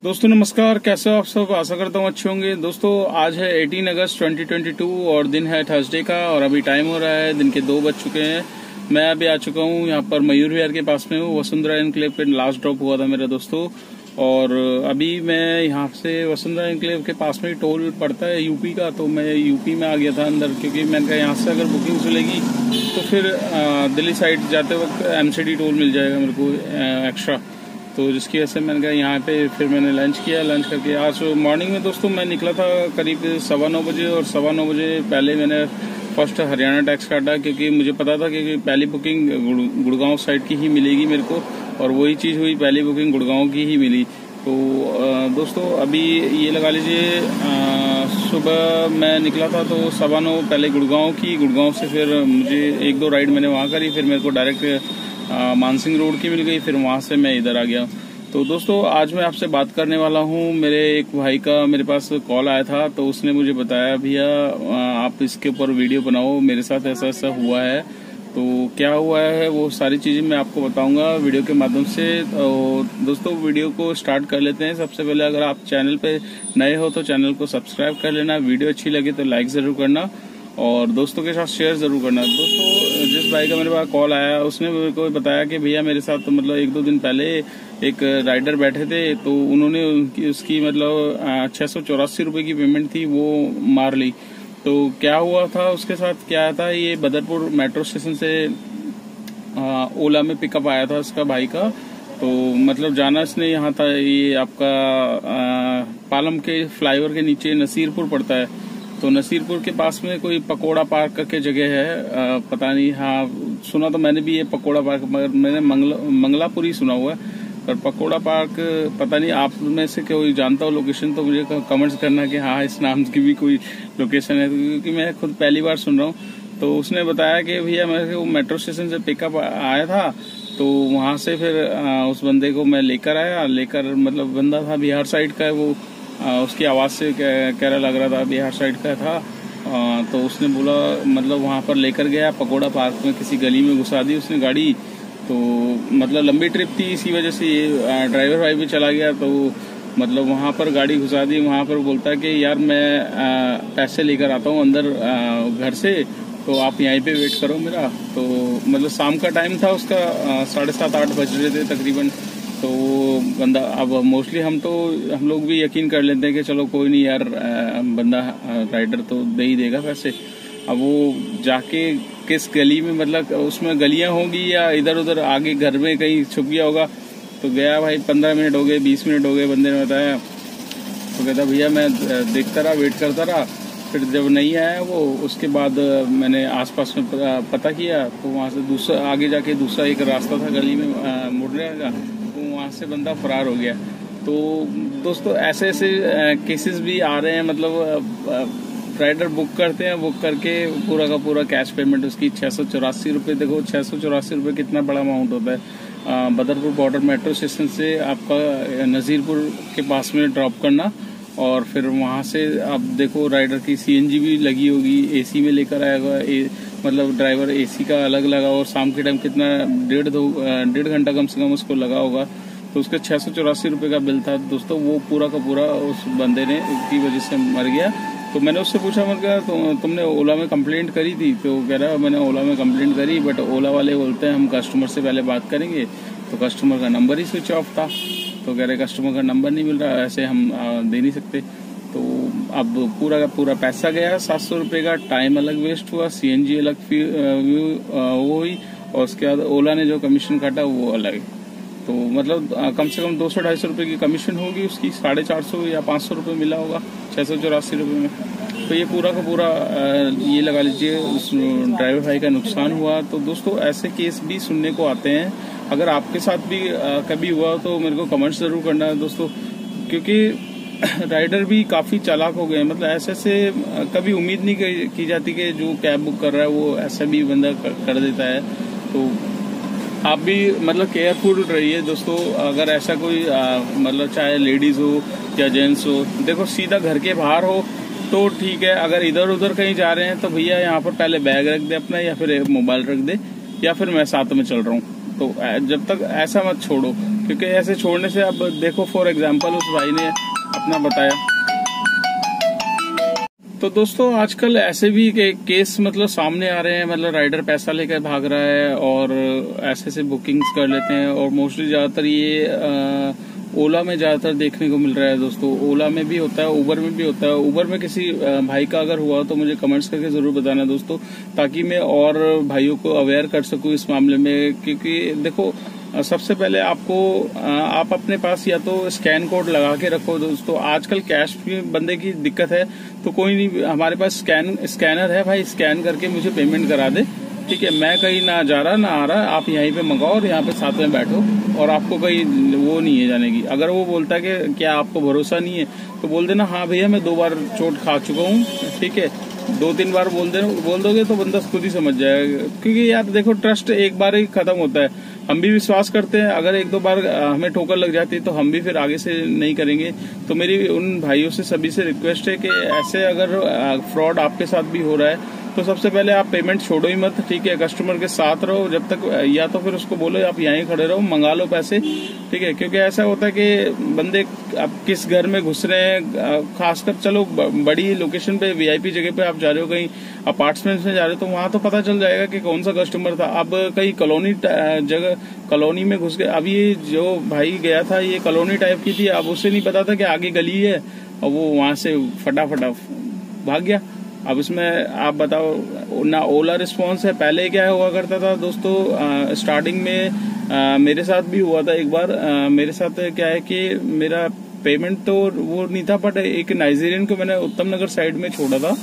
दोस्तों नमस्कार, कैसे हो आप सब। आशा करता हूँ अच्छे होंगे। दोस्तों आज है 18 अगस्त 2022 और दिन है थर्सडे का और अभी टाइम हो रहा है दिन के 2 बज चुके हैं। मैं अभी आ चुका हूँ यहाँ पर मयूर विहार के पास में हूँ। वसुंधरा एनक्लेव पे लास्ट ड्रॉप हुआ था मेरा दोस्तों, और अभी मैं यहाँ से वसुंधरा एनक्लेव के पास में ही टोल पड़ता है यूपी का, तो मैं यूपी में आ गया था अंदर, क्योंकि मैंने कहा यहाँ से अगर बुकिंग चलेगी तो फिर दिल्ली साइड जाते वक्त एमसीडी टोल मिल जाएगा मेरे को एक्स्ट्रा। तो जिसकी वजह से मैंने कहा यहाँ पे फिर मैंने लंच किया। लंच करके आज मॉर्निंग में दोस्तों मैं निकला था करीब 9:15 बजे, और 9:15 बजे पहले मैंने फर्स्ट हरियाणा टैक्स काटा, क्योंकि मुझे पता था कि पहली बुकिंग गुड़गांव साइड की ही मिलेगी मेरे को, और वही चीज़ हुई, पहली बुकिंग गुड़गांव की ही मिली। तो दोस्तों अभी ये लगा लीजिए सुबह मैं निकला था तो 9:15 पहले गुड़गांव से फिर मुझे 1-2 राइड मैंने वहाँ करी, फिर मेरे को डायरेक्ट मानसिंह रोड की मिल गई, फिर वहां से मैं इधर आ गया। तो दोस्तों आज मैं आपसे बात करने वाला हूं। मेरे एक भाई का मेरे पास कॉल आया था, तो उसने मुझे बताया भैया आप इसके ऊपर वीडियो बनाओ, मेरे साथ ऐसा ऐसा हुआ है। तो क्या हुआ है वो सारी चीजें मैं आपको बताऊंगा वीडियो के माध्यम से। तो दोस्तों वीडियो को स्टार्ट कर लेते हैं। सबसे पहले अगर आप चैनल पे नए हो तो चैनल को सब्सक्राइब कर लेना, वीडियो अच्छी लगे तो लाइक जरूर करना और दोस्तों के साथ शेयर जरूर करना। दोस्तों जिस भाई का मेरे पास कॉल आया उसने मेरे को बताया कि भैया मेरे साथ तो मतलब 1-2 दिन पहले एक राइडर बैठे थे, तो उन्होंने उसकी मतलब 684 रुपए की पेमेंट थी वो मार ली। तो क्या हुआ था उसके साथ, क्या था, ये बदरपुर मेट्रो स्टेशन से ओला में पिकअप आया था उसका भाई का। तो मतलब जाना इसने यहाँ था, ये आपका पालम के फ्लाईओवर के नीचे नसीरपुर पड़ता है। तो नसीरपुर के पास में कोई पकोड़ा पार्क करके जगह है, पता नहीं, हाँ सुना तो मैंने भी ये पकोड़ा पार्क, मगर मैंने मंगलापुरी सुना हुआ है, पर पकोड़ा पार्क पता नहीं। आप में से कोई जानता हो लोकेशन तो मुझे कमेंट्स करना कि हाँ इस नाम की भी कोई लोकेशन है, क्योंकि मैं खुद पहली बार सुन रहा हूँ। तो उसने बताया कि भैया मेरे को मेट्रो स्टेशन से पिकअप आया था, तो वहां से फिर उस बंदे को मैं लेकर आया, मतलब बंदा था बिहार साइड का, वो उसकी आवाज से कह रहा लग रहा था बिहार साइड का था। तो उसने बोला मतलब वहां पर लेकर गया, पकोड़ा पार्क में किसी गली में घुसा दी उसने गाड़ी। तो मतलब लंबी ट्रिप थी, इसी वजह से ये ड्राइवर भाई भी चला गया। तो मतलब वहां पर गाड़ी घुसा दी। वहां पर बोलता है कि यार मैं पैसे लेकर आता हूँ अंदर घर से, तो आप यहीं पे वेट करो मेरा। तो मतलब शाम का टाइम था उसका, 7:30-8 बज रहे थे तकरीबन। तो बंदा, अब मोस्टली हम लोग भी यकीन कर लेते हैं कि चलो कोई नहीं यार, बंदा राइडर तो दे ही देगा पैसे। अब वो जाके किस गली में, मतलब उसमें गलियां होंगी या इधर उधर आगे घर में कहीं छुप गया होगा। तो गया भाई, 15 मिनट हो गए, 20 मिनट हो गए, बंदे ने बताया। तो कहता भैया मैं देखता रहा, वेट करता रहा, फिर जब नहीं आया वो, उसके बाद मैंने आसपास में पता किया, तो वहां से दूसरा आगे जाके दूसरा एक रास्ता था गली में मुड़ने का, वहां से बंदा फरार हो गया। तो दोस्तों ऐसे ऐसे केसेस भी आ रहे हैं, मतलब राइडर बुक करते हैं, बुक करके पूरा का पूरा कैश पेमेंट उसकी 684 रुपये। देखो 684 रुपये कितना बड़ा अमाउंट होता है। बदरपुर बॉर्डर मेट्रो स्टेशन से आपका नजीरपुर के पास में ड्रॉप करना, और फिर वहां से आप देखो राइडर की सीएनजी भी लगी होगी, एसी में लेकर आएगा, मतलब ड्राइवर एसी का अलग लगा, और शाम के टाइम कितना 1.5 घंटा कम से कम उसको लगा होगा। तो उसका 684 रुपये का बिल था दोस्तों। वो पूरा का पूरा उस बंदे ने की वजह से मर गया। तो मैंने उससे पूछा, मर गया तो तुमने ओला में कंप्लेंट करी थी? तो कह रहा मैंने ओला में कंप्लेंट करी, बट ओला वाले बोलते हैं हम कस्टमर से पहले बात करेंगे। तो कस्टमर का नंबर ही स्विच ऑफ था। तो कह रहे कस्टमर का नंबर नहीं मिल रहा, ऐसे हम दे नहीं सकते। तो अब पूरा का पूरा पैसा गया 700 रुपये का, टाइम अलग वेस्ट हुआ, सीएनजी अलग वो हुई, और उसके बाद ओला ने जो कमीशन काटा वो अलग। तो मतलब कम से कम 200-250 रुपये की कमीशन होगी उसकी, 450 या 500 रुपये मिला होगा 684 रुपये में। तो ये पूरा का पूरा ये लगा लीजिए उस ड्राइवर भाई का नुकसान हुआ। तो दोस्तों ऐसे केस भी सुनने को आते हैं। अगर आपके साथ भी कभी हुआ तो मेरे को कमेंट्स जरूर करना है दोस्तों, क्योंकि राइडर भी काफी चालाक हो गए। मतलब ऐसे से कभी उम्मीद नहीं की जाती कि जो कैब बुक कर रहा है वो ऐसा भी बंदा कर देता है। तो आप भी मतलब केयरफुल रहिए दोस्तों। अगर ऐसा कोई मतलब चाहे लेडीज हो या जेंट्स हो, देखो सीधा घर के बाहर हो तो ठीक है। अगर इधर उधर कहीं जा रहे हैं तो भैया यहाँ पर पहले बैग रख दे अपना, या फिर मोबाइल रख दे, या फिर मैं साथ में चल रहा हूँ। तो जब तक ऐसा मत छोड़ो क्योंकि ऐसे छोड़ने से, अब देखो फॉर एग्जांपल उस भाई ने अपना बताया। तो दोस्तों आजकल ऐसे भी केस मतलब सामने आ रहे हैं, मतलब राइडर पैसा लेकर भाग रहा है और ऐसे बुकिंग्स कर लेते हैं। और मोस्टली ज्यादातर ये ओला में ज्यादातर देखने को मिल रहा है दोस्तों। ओला में भी होता है, उबर में भी होता है। उबर में किसी भाई का अगर हुआ तो मुझे कमेंट्स करके जरूर बताना दोस्तों, ताकि मैं और भाइयों को अवेयर कर सकूं इस मामले में। क्योंकि देखो सबसे पहले आपको आप अपने पास या तो स्कैन कोड लगा के रखो दोस्तों। आजकल कैश की बंदे की दिक्कत है, तो कोई नहीं, हमारे पास स्कैनर है भाई, स्कैन करके मुझे पेमेंट करा दे, ठीक है। मैं कहीं ना जा रहा ना आ रहा, आप यहीं पे मंगाओ और यहाँ पे साथ में बैठो, और आपको कहीं वो नहीं है जाने की। अगर वो बोलता है कि क्या आपको भरोसा नहीं है, तो बोल देना हाँ भैया मैं 2 बार चोट खा चुका हूँ, ठीक है। 2-3 बार बोल दोगे तो बंदा खुद ही समझ जाएगा। क्योंकि यार देखो ट्रस्ट एक बार ही खत्म होता है। हम भी विश्वास करते हैं, अगर 1-2 बार हमें ठोकर लग जाती है तो हम भी फिर आगे से नहीं करेंगे। तो मेरी उन भाइयों से सभी से रिक्वेस्ट है कि ऐसे अगर फ्रॉड आपके साथ भी हो रहा है तो सबसे पहले आप पेमेंट छोड़ो ही मत, ठीक है। कस्टमर के साथ रहो जब तक, या तो फिर उसको बोलो आप यहीं खड़े रहो, मंगा लो पैसे, ठीक है। क्योंकि ऐसा होता है कि बंदे अब किस घर में घुस रहे हैं, खासकर चलो बड़ी लोकेशन पे वीआईपी जगह पे आप जा रहे हो, कहीं अपार्टमेंट्स में जा रहे हो, तो वहां तो पता चल जाएगा कि कौन सा कस्टमर था। अब कहीं कॉलोनी में घुस गए। अब ये जो भाई गया था ये कॉलोनी टाइप की थी, अब उसे नहीं पता था कि आगे गली है, और वो वहां से फटाफट भाग गया। अब इसमें आप बताओ ना ओला रिस्पॉन्स है। पहले क्या हुआ करता था दोस्तों, स्टार्टिंग में मेरे साथ भी हुआ था एक बार। मेरे साथ क्या है कि मेरा पेमेंट तो वो नहीं था, बट एक नाइजीरियन को मैंने उत्तम नगर साइड में छोड़ा था,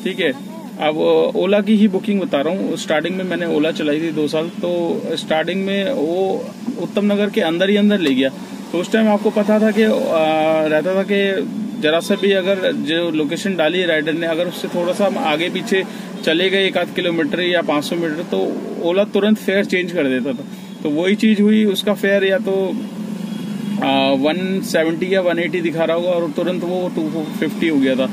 ठीक है। अब ओला की ही बुकिंग बता रहा हूँ। स्टार्टिंग में मैंने ओला चलाई थी 2 साल, तो स्टार्टिंग में वो उत्तम नगर के अंदर ही अंदर ले गया। तो उस टाइम आपको पता था कि रहता था कि जरा सा भी अगर जो लोकेशन डाली है राइडर ने, अगर उससे थोड़ा सा हम आगे पीछे चले गए 1-8 किलोमीटर या 500 मीटर, तो ओला तुरंत फेयर चेंज कर देता था। तो वही चीज हुई, उसका फेयर या तो 170 या 180 दिखा रहा होगा और तुरंत वो 250 हो गया था।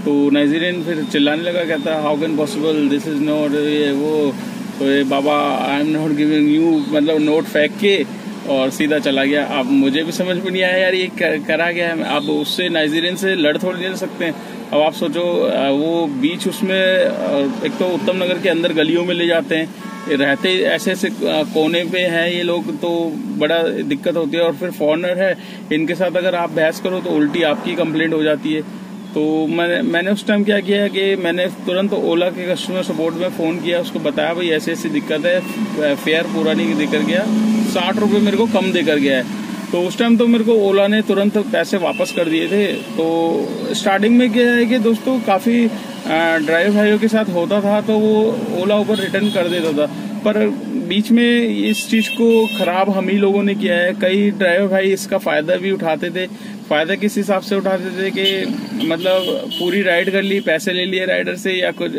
तो नाइजीरियन फिर चिल्लाने लगा, कहता how can possible, this is not ये वो, तो ये बाबा I am not giving you, मतलब नोट फेंक के और सीधा चला गया। अब मुझे भी समझ में नहीं आया यार ये करा गया है। अब उससे नाइजीरियन से लड़ थोड़ी नहीं सकते हैं। अब आप सोचो वो बीच उसमें एक तो उत्तम नगर के अंदर गलियों में ले जाते हैं, रहते ऐसे ऐसे कोने पे हैं ये लोग, तो बड़ा दिक्कत होती है। और फिर फॉरेनर है, इनके साथ अगर आप बहस करो तो उल्टी आपकी कंप्लेंट हो जाती है। तो मैंने उस टाइम क्या किया कि मैंने तुरंत ओला के कस्टमर सपोर्ट में फोन किया, उसको बताया भाई ऐसी ऐसी दिक्कत है, फेयर पूरा नहीं देकर गया, 60 रुपये मेरे को कम देकर गया है। तो उस टाइम तो मेरे को ओला ने तुरंत पैसे वापस कर दिए थे। तो स्टार्टिंग में क्या है कि दोस्तों काफी ड्राइवर भाइयों के साथ होता था, तो वो ओला ऊपर रिटर्न कर देता था। पर बीच में इस चीज को खराब हम ही लोगों ने किया है। कई ड्राइवर भाई इसका फायदा भी उठाते थे। फायदा किस हिसाब से उठाते थे कि मतलब पूरी राइड कर ली, पैसे ले लिए राइडर से, या कुछ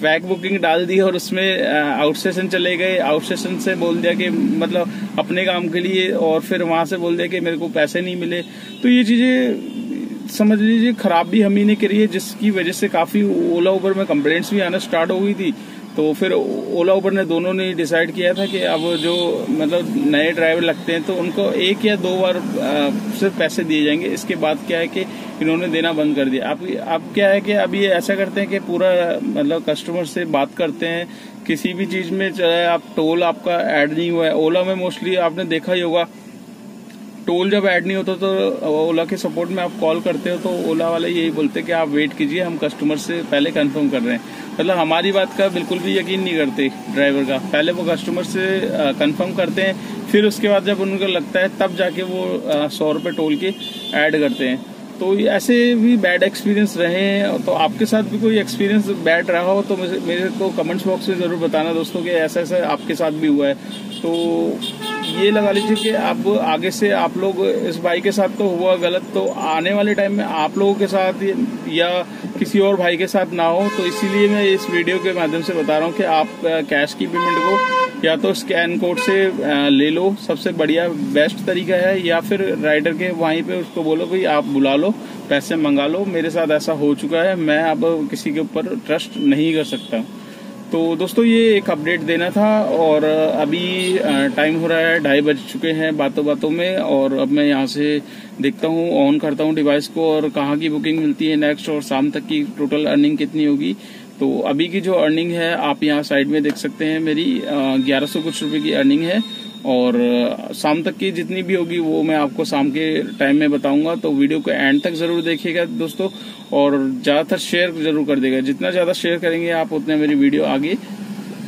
फैक बुकिंग डाल दी और उसमें आउट स्टेशन चले गए, आउट स्टेशन से बोल दिया कि मतलब अपने काम के लिए, और फिर वहां से बोल दिया कि मेरे को पैसे नहीं मिले। तो ये चीजें समझ लीजिए खराब भी हम ही ने करी है, जिसकी वजह से काफी ओला उबर में कंप्लेंट्स भी आना स्टार्ट हो गई थी। तो फिर ओला उबर ने दोनों ने डिसाइड किया था कि अब जो मतलब नए ड्राइवर लगते हैं तो उनको 1 या 2 बार सिर्फ पैसे दिए जाएंगे। इसके बाद क्या है कि इन्होंने देना बंद कर दिया। अब क्या है कि अब ये ऐसा करते हैं कि पूरा मतलब कस्टमर से बात करते हैं किसी भी चीज में, चाहे आप टोल आपका ऐड नहीं हुआ है। ओला में मोस्टली आपने देखा ही होगा, टोल जब ऐड नहीं होता तो ओला के सपोर्ट में आप कॉल करते हो तो ओला वाले यही बोलते हैं कि आप वेट कीजिए, हम कस्टमर से पहले कंफर्म कर रहे हैं। मतलब हमारी बात का बिल्कुल भी यकीन नहीं करते ड्राइवर का, पहले वो कस्टमर से कंफर्म करते हैं, फिर उसके बाद जब उनको लगता है तब जाके वो 100 रुपये टोल के ऐड करते हैं। तो ऐसे भी बैड एक्सपीरियंस रहे हैं। तो आपके साथ भी कोई एक्सपीरियंस बैड रहा हो तो मेरे को कमेंट्स बॉक्स में जरूर बताना दोस्तों कि ऐसा ऐसा आपके साथ भी हुआ है। तो ये लगा लीजिए कि अब आगे से आप लोग, इस भाई के साथ तो हुआ गलत, तो आने वाले टाइम में आप लोगों के साथ या किसी और भाई के साथ ना हो। तो इसीलिए मैं इस वीडियो के माध्यम से बता रहा हूँ कि आप कैश की पेमेंट को या तो स्कैन कोड से ले लो, सबसे बढ़िया बेस्ट तरीका है, या फिर राइडर के वहीं पे उसको बोलो भाई आप बुला लो, पैसे मंगा लो। मेरे साथ ऐसा हो चुका है, मैं अब किसी के ऊपर ट्रस्ट नहीं कर सकता। तो दोस्तों ये एक अपडेट देना था। और अभी टाइम हो रहा है 2:30 बज चुके हैं बातों बातों में। और अब मैं यहाँ से देखता हूँ, ऑन करता हूँ डिवाइस को और कहाँ की बुकिंग मिलती है नेक्स्ट और शाम तक की टोटल अर्निंग कितनी होगी। तो अभी की जो अर्निंग है आप यहाँ साइड में देख सकते हैं, मेरी 1100 कुछ रुपए की अर्निंग है। और शाम तक की जितनी भी होगी वो मैं आपको शाम के टाइम में बताऊंगा। तो वीडियो को एंड तक जरूर देखिएगा दोस्तों, और ज्यादातर शेयर जरूर कर देगा। जितना ज्यादा शेयर करेंगे आप उतने मेरी वीडियो आगे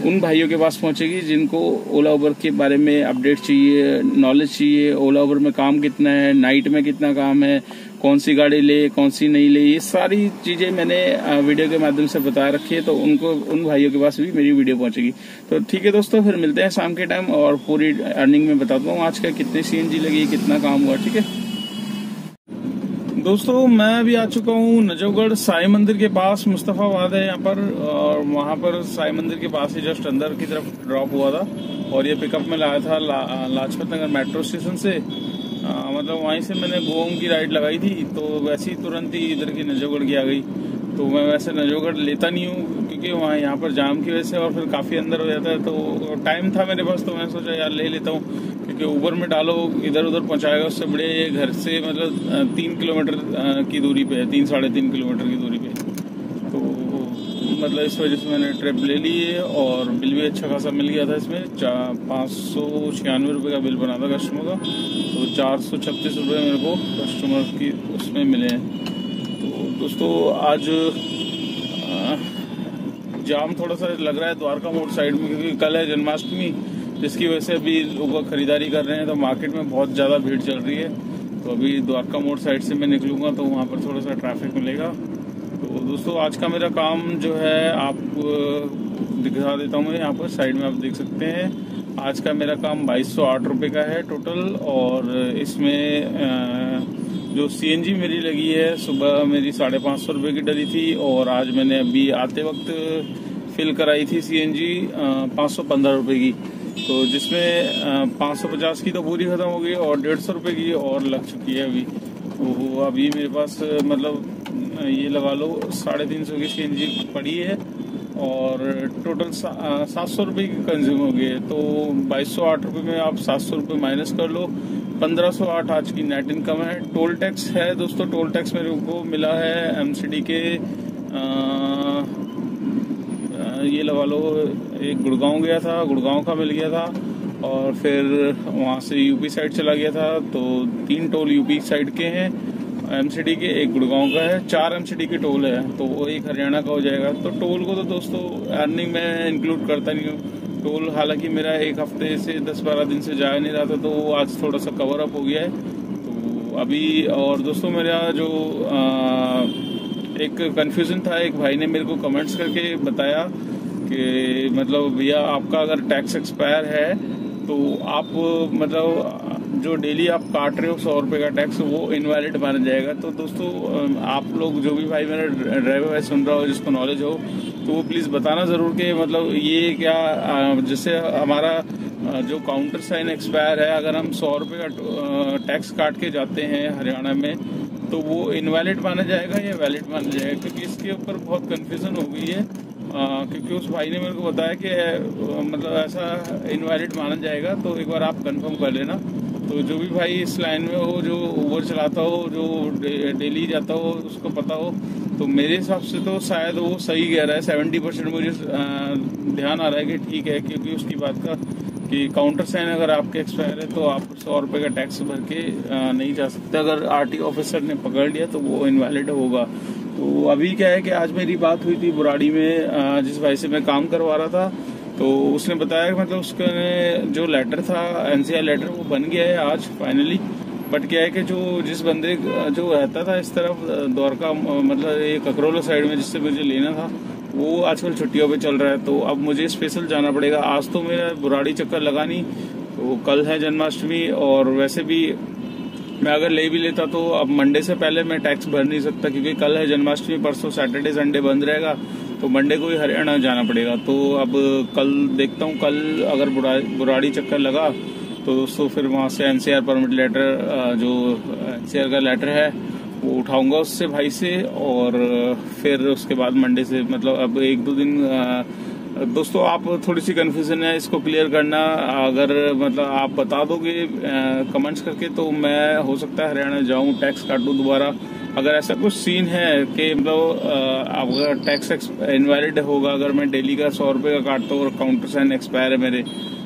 उन भाइयों के पास पहुंचेगी जिनको ओला उबर के बारे में अपडेट चाहिए, नॉलेज चाहिए। ओला उबर में काम कितना है, नाइट में कितना काम है, कौन सी गाड़ी ले कौन सी नहीं ले, ये सारी चीजें मैंने वीडियो के माध्यम से बता रखी है। तो उनको उन भाइयों के पास भी मेरी वीडियो पहुंचेगी। तो ठीक है दोस्तों, फिर मिलते हैं शाम के टाइम और पूरी अर्निंग में बताता हूँ आज का कितनी सीएनजी लगी, कितना काम हुआ। ठीक है दोस्तों, मैं अभी आ चुका हूँ नजफगढ़ साई मंदिर के पास। मुस्तफाबाद है यहाँ पर, और वहाँ पर साई मंदिर के पास ही जस्ट अंदर की तरफ ड्रॉप हुआ था। और ये पिकअप में लाया था लाजपत नगर मेट्रो स्टेशन से। मतलब वहीं से मैंने गोम की राइड लगाई थी, तो वैसे ही तुरंत ही इधर की नजफगढ़ की आ गई। तो मैं वैसे नजफगढ़ लेता नहीं हूँ क्योंकि वहाँ यहाँ पर जाम की वजह से और फिर काफ़ी अंदर हो जाता है। तो टाइम था मेरे पास, तो मैंने सोचा यार ले लेता हूँ, क्योंकि ऊबर में डालो इधर उधर पहुँचाएगा, उससे बड़े ये घर से मतलब 3 किलोमीटर की दूरी पे है, 3-3.5 किलोमीटर की दूरी पे। तो मतलब इस वजह से मैंने ट्रिप ले ली है। और बिल भी अच्छा खासा मिल गया था इसमें। 596 रुपये का बिल बना था कस्टमर का, तो 436 रुपये मेरे को कस्टमर की उसमें मिले हैं। तो दोस्तों आज जाम थोड़ा सा लग रहा है द्वारका मोड़ साइड में, क्योंकि कल है जन्माष्टमी, जिसकी वजह से अभी लोग खरीदारी कर रहे हैं। तो मार्केट में बहुत ज़्यादा भीड़ चल रही है। तो अभी द्वारका मोड़ साइड से मैं निकलूंगा तो वहाँ पर थोड़ा सा ट्रैफिक मिलेगा। तो दोस्तों आज का मेरा काम जो है आप दिखा देता हूँ मैं, यहाँ पर साइड में आप देख सकते हैं। आज का मेरा काम 2208 रुपये का है टोटल। और इसमें जो सीएनजी मेरी लगी है, सुबह मेरी 550 रुपये की डली थी, और आज मैंने अभी आते वक्त फिल कराई थी सीएनजी 515 रुपये की। तो जिसमें 550 की तो पूरी खत्म हो गई और 150 रुपये की और लग चुकी है अभी। तो अभी मेरे पास मतलब ये लगा लो 350 की सीएनजी पड़ी है, और टोटल 700 रुपये की कंज्यूम हो गई है। तो 2208 रुपये में आप 700 रुपये माइनस कर लो, 1508 आज की नेट इनकम है। टोल टैक्स है दोस्तों, टोल टैक्स मेरे को मिला है एमसीडी के ये लगा लो, एक गुड़गांव गया था, गुड़गांव का मिल गया था, और फिर वहाँ से यूपी साइड चला गया था। तो 3 टोल यूपी साइड के हैं एमसीडी के, एक गुड़गांव का है, 4 एमसीडी के टोल है, तो वो एक हरियाणा का हो जाएगा। तो टोल को तो दोस्तों अर्निंग में इंक्लूड करता नहीं हूँ। टोल हालांकि मेरा एक हफ्ते से 10-12 दिन से जा नहीं रहा था, तो वो आज थोड़ा सा कवर अप हो गया है। तो अभी और दोस्तों मेरा जो एक कन्फ्यूजन था, एक भाई ने मेरे को कमेंट्स करके बताया कि मतलब भैया आपका अगर टैक्स एक्सपायर है तो आप मतलब जो डेली आप काट रहे हो 100 रुपये का टैक्स, वो इनवैलिड माना जाएगा। तो दोस्तों आप लोग जो भी भाई मेरा ड्राइवर है सुन रहा हो, जिसको नॉलेज हो, तो वो प्लीज़ बताना ज़रूर कि मतलब ये क्या जैसे हमारा जो काउंटर साइन एक्सपायर है, अगर हम 100 रुपये का टैक्स काट के जाते हैं हरियाणा में, तो वो इनवैलिड माना जाएगा या वैलिड माना जाएगा? क्योंकि इसके ऊपर बहुत कन्फ्यूज़न हो गई है। क्योंकि उस भाई ने मेरे को बताया कि मतलब ऐसा इनवैलिड माना जाएगा, तो एक बार आप कंफर्म कर लेना। तो जो भी भाई इस लाइन में हो, जो ऊबर चलाता हो, जो डेली जाता हो, उसको पता हो, तो मेरे हिसाब से तो शायद वो सही कह रहा है। 70% मुझे ध्यान आ रहा है कि ठीक है, क्योंकि उसकी बात का कि काउंटर साइन अगर आपके एक्सपायर है तो आप 100 रुपये का टैक्स भर के नहीं जा सकते। अगर आरटीओ ऑफिसर ने पकड़ लिया तो वो इनवैलिड होगा। तो अभी क्या है कि आज मेरी बात हुई थी बुराड़ी में, जिस भाई से मैं काम करवा रहा था, तो उसने बताया कि मतलब उसका जो लेटर था एनसीआर लेटर, वो बन गया है आज फाइनली। बट क्या है कि जो जिस बंदे जो रहता था इस तरफ द्वारका मतलब ये ककरोला साइड में, जिससे मुझे लेना था, वो आजकल छुट्टियों पे चल रहा है। तो अब मुझे स्पेशल जाना पड़ेगा। आज तो मेरा बुराड़ी चक्कर लगा नहीं, तो कल है जन्माष्टमी, और वैसे भी मैं अगर ले भी लेता तो अब मंडे से पहले मैं टैक्स भर नहीं सकता, क्योंकि कल है जन्माष्टमी, परसों सैटरडे संडे बंद रहेगा, तो मंडे को ही हरियाणा जाना पड़ेगा। तो अब कल देखता हूँ, कल अगर बुराड़ी चक्कर लगा तो दोस्तों फिर वहाँ से एनसीआर परमिट लेटर, जो एनसीआर का लेटर है, वो उठाऊंगा उससे भाई से, और फिर उसके बाद मंडे से मतलब अब 1-2 दिन दोस्तों आप थोड़ी सी कंफ्यूजन है, इसको क्लियर करना अगर मतलब आप बता दोगे कमेंट्स करके तो मैं हो सकता है हरियाणा जाऊं, टैक्स काटूं दोबारा। अगर ऐसा कुछ सीन है कि मतलब अगर टैक्स इनवैलिड होगा, अगर मैं डेली का 100 रुपये का काटता हूँ और काउंटर साइन एक्सपायर है मेरे,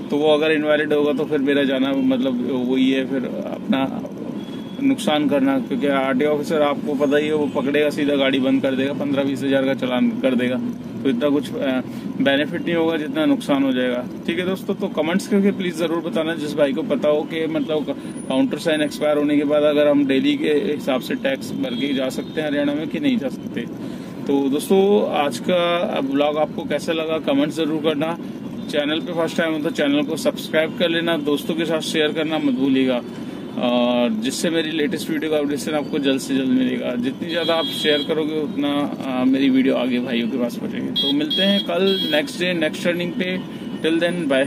तो वो अगर इनवैलिड होगा तो फिर मेरा जाना मतलब वही है, फिर अपना नुकसान करना, क्योंकि आरटीओ ऑफिसर आपको पता ही है वो पकड़ेगा, सीधा गाड़ी बंद कर देगा, 15-20 हजार का चालान कर देगा। तो इतना कुछ बेनिफिट नहीं होगा जितना नुकसान हो जाएगा। ठीक है दोस्तों, तो कमेंट्स करके प्लीज जरूर बताना जिस भाई को पता हो कि मतलब काउंटर साइन एक्सपायर होने के बाद अगर हम डेली के हिसाब से टैक्स भर के जा सकते हैं हरियाणा में कि नहीं जा सकते। तो दोस्तों आज का ब्लॉग आपको कैसा लगा कमेंट जरूर करना। चैनल पे फर्स्ट टाइम हो तो चैनल को सब्सक्राइब कर लेना, दोस्तों के साथ शेयर करना मत भूलिएगा, और जिससे मेरी लेटेस्ट वीडियो का अपडेशन आपको जल्द से जल्द मिलेगा। जितनी ज़्यादा आप शेयर करोगे उतना मेरी वीडियो आगे भाइयों के पास पहुंचेगी। तो मिलते हैं कल नेक्स्ट डे नेक्स्ट टर्निंग पे। Till then bye.